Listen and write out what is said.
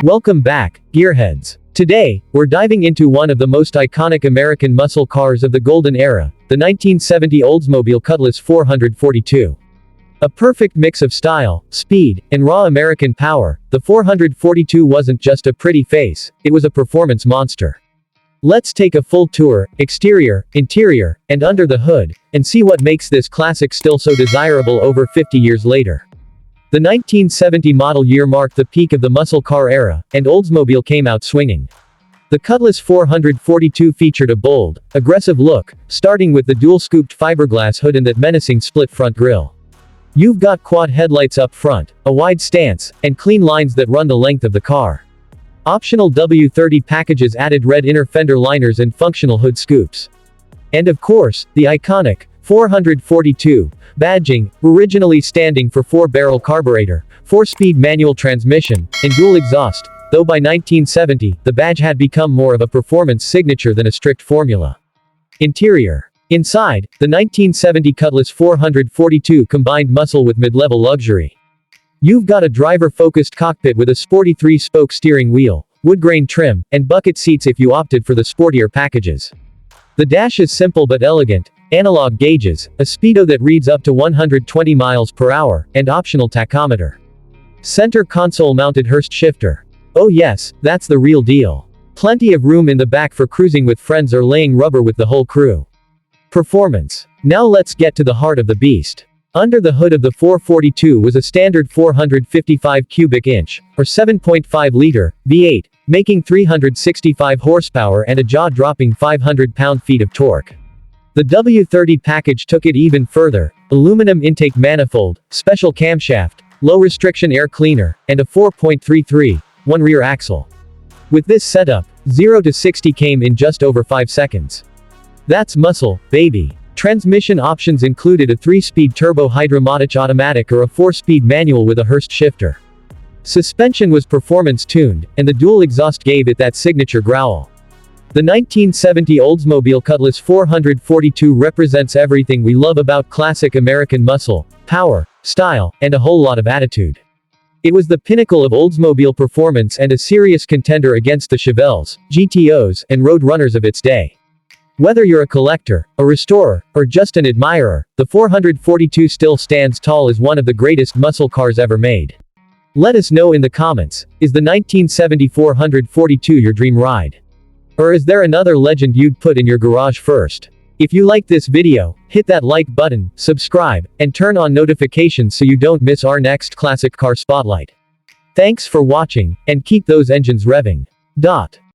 Welcome back, gearheads. Today, we're diving into one of the most iconic American muscle cars of the golden era, the 1970 Oldsmobile Cutlass 442. A perfect mix of style, speed, and raw American power, the 442 wasn't just a pretty face, it was a performance monster. Let's take a full tour, exterior, interior, and under the hood, and see what makes this classic still so desirable over 50 years later. The 1970 model year marked the peak of the muscle car era, and Oldsmobile came out swinging. The Cutlass 442 featured a bold, aggressive look, starting with the dual-scooped fiberglass hood and that menacing split front grille. You've got quad headlights up front, a wide stance, and clean lines that run the length of the car. Optional W30 packages added red inner fender liners and functional hood scoops. And of course, the iconic 442 badging, originally standing for 4-barrel carburetor, 4-speed manual transmission, and dual exhaust, though by 1970, the badge had become more of a performance signature than a strict formula. Interior. Inside, the 1970 Cutlass 442 combined muscle with mid-level luxury. You've got a driver-focused cockpit with a sporty 3-spoke steering wheel, wood grain trim, and bucket seats if you opted for the sportier packages. The dash is simple but elegant, analog gauges, a speedo that reads up to 120 miles per hour, and optional tachometer. Center console-mounted Hurst shifter. Oh yes, that's the real deal. Plenty of room in the back for cruising with friends or laying rubber with the whole crew. Performance. Now let's get to the heart of the beast. Under the hood of the 442 was a standard 455 cubic inch, or 7.5-liter, V8, making 365 horsepower and a jaw-dropping 500 pound-feet of torque. The W30 package took it even further: aluminum intake manifold, special camshaft, low-restriction air cleaner, and a 4.33:1 rear axle. With this setup, 0 to 60 came in just over 5 seconds. That's muscle, baby. Transmission options included a 3-speed turbo hydromatic automatic or a 4-speed manual with a Hurst shifter. Suspension was performance-tuned, and the dual exhaust gave it that signature growl. The 1970 Oldsmobile Cutlass 442 represents everything we love about classic American muscle, power, style, and a whole lot of attitude. It was the pinnacle of Oldsmobile performance and a serious contender against the Chevelles, GTOs, and Road Runners of its day. Whether you're a collector, a restorer, or just an admirer, the 442 still stands tall as one of the greatest muscle cars ever made. Let us know in the comments, is the 1970 442 your dream ride? Or is there another legend you'd put in your garage first? If you like this video, hit that like button, subscribe, and turn on notifications so you don't miss our next classic car spotlight. Thanks for watching, and keep those engines revving.